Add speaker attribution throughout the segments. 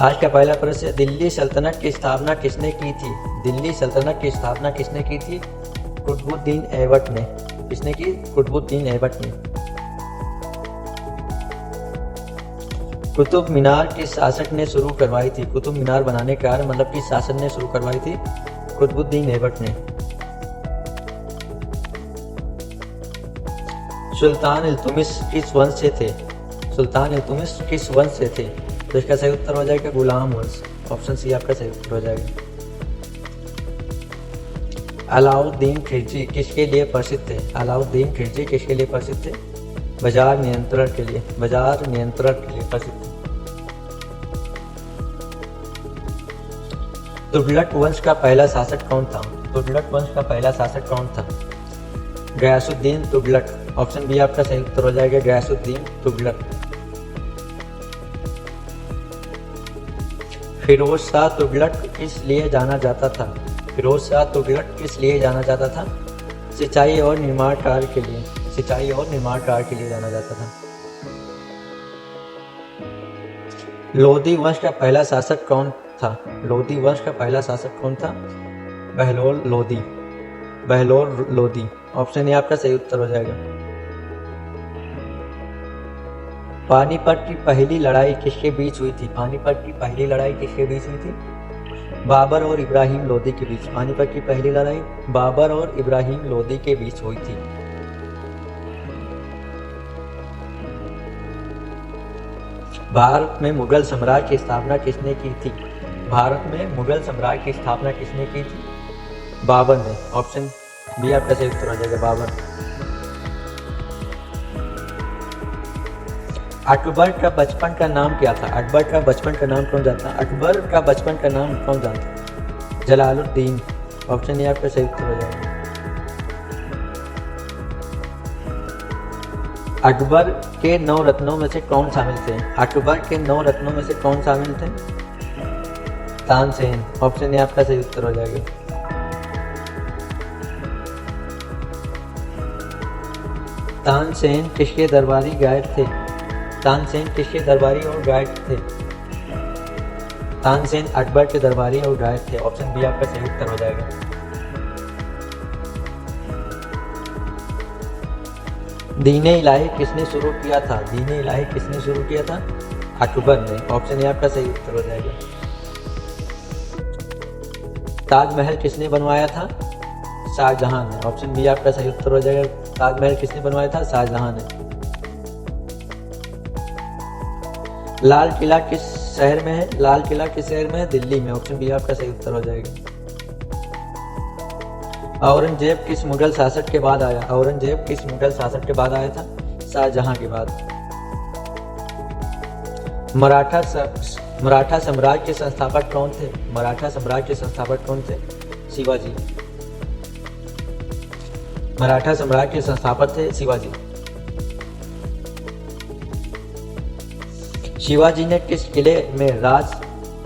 Speaker 1: आज का पहला प्रश्न, दिल्ली सल्तनत की स्थापना किसने की थी? दिल्ली सल्तनत की स्थापना किसने की थी? कुतुबुद्दीन ऐबक ने। किसने की? कुतुबुद्दीन ऐबक ने। कुतुब मीनार किस शासक ने शुरू करवाई थी? कुतुब मीनार बनाने का कार्य मतलब किस शासक ने शुरू करवाई थी? कुतुबुद्दीन ऐबक ने। सुल्तान इल्तुतमिश किस वंश से थे? सुल्तान इल्तुतमिश किस वंश से थे? तो इसका सही उत्तर हो जाएगा गुलाम वंश। ऑप्शन सी आपका सही उत्तर हो जाएगा। अलाउद्दीन खिलजी किसके लिए प्रसिद्ध थे? अलाउद्दीन खिलजी किसके लिए प्रसिद्ध थे? बाजार नियंत्रण के लिए। बाजार नियंत्रण के लिए प्रसिद्ध थे। तुगलक वंश का पहला शासक कौन था? तुगलक वंश का पहला शासक कौन था? गयासुद्दीन तुगलक। ऑप्शन बी आपका सही उत्तर हो जाएगा गयासुद्दीन तुगलक। फिरोज शाह तुगलक किस लिए जाना जाता था? फिरोज शाह तुगलक किस लिए जाना जाता था? सिंचाई और निर्माण कार्य के लिए। सिंचाई और निर्माण कार्य के लिए जाना जाता था। लोधी वंश का पहला शासक कौन था? लोधी वंश का पहला शासक कौन था? बहलोल लोधी। बहलोल लोधी। ऑप्शन ए आपका सही उत्तर हो जाएगा। पानीपत की पहली लड़ाई किसके बीच हुई थी? पानीपत की पहली लड़ाई किसके बीच हुई थी? बाबर और इब्राहिम लोदी के बीच। पानीपत की पहली लड़ाई बाबर और इब्राहिम लोदी के बीच हुई थी। भारत में मुगल साम्राज्य की स्थापना किसने की थी? भारत में मुगल साम्राज्य की स्थापना किसने की थी? बाबर ने। ऑप्शन बी आपका सही उत्तर हो जाएगा बाबर। अकबर का बचपन का नाम क्या था? अकबर का बचपन का नाम कौन जानता? अकबर का बचपन का नाम कौन जानता? जलालुद्दीन। ऑप्शन ए आपका सही उत्तर हो जाएगा। अकबर के 9 रत्नों में से कौन शामिल थे? अकबर के 9 रत्नों में से कौन शामिल थे? तानसेन। ऑप्शन ए आपका सही उत्तर हो जाएगा। तानसेन किसके दरबारी गायक थे? तानसेन किसके दरबारी और गायक थे? तानसेन अकबर के दरबारी और गायक थे। ऑप्शन बी आपका सही उत्तर हो जाएगा। दीन-ए इलाही किसने शुरू किया था? दीन-ए इलाही किसने शुरू किया था? अकबर ने। ऑप्शन ए आपका सही उत्तर हो जाएगा। ताजमहल किसने बनवाया था? शाहजहां ने। ऑप्शन बी आपका सही उत्तर हो जाएगा। ताजमहल किसने बनवाया था? शाहजहां ने। लाल किला किस शहर में है? लाल किला किस शहर में है? दिल्ली में। ऑप्शन बी आपका सही उत्तर हो जाएगा। औरंगजेब किस मुगल शासक के बाद आया? औरंगजेब किस मुगल शासक के बाद आया था? शाहजहां के बाद। मराठा साम्राज्य के संस्थापक कौन थे? मराठा साम्राज्य के संस्थापक कौन थे? शिवाजी। मराठा साम्राज्य के संस्थापक थे शिवाजी। शिवाजी ने किस किले में राजाभिषेक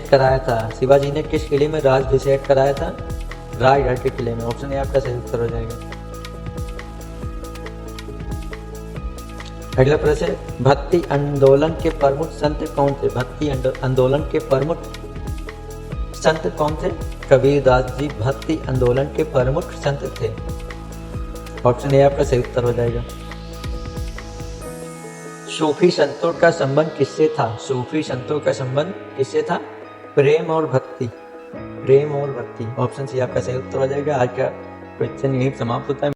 Speaker 1: कराया था? शिवाजी ने किस किले में राजाभिषेक कराया था? रायगढ़ के किले में। ऑप्शन ए आपका सही उत्तर हो जाएगा। अगला प्रश्न, भक्ति आंदोलन के प्रमुख संत कौन थे? भक्ति आंदोलन के प्रमुख संत कौन थे? कबीरदास जी भक्ति आंदोलन के प्रमुख संत थे। ऑप्शन ए आपका सही उत्तर हो जाएगा। सूफी संतों का संबंध किससे था? सूफी संतों का संबंध किससे था? प्रेम और भक्ति। प्रेम और भक्ति। ऑप्शन सी आपका सही उत्तर हो जाएगा। आज का क्वेश्चन यही समाप्त होता है।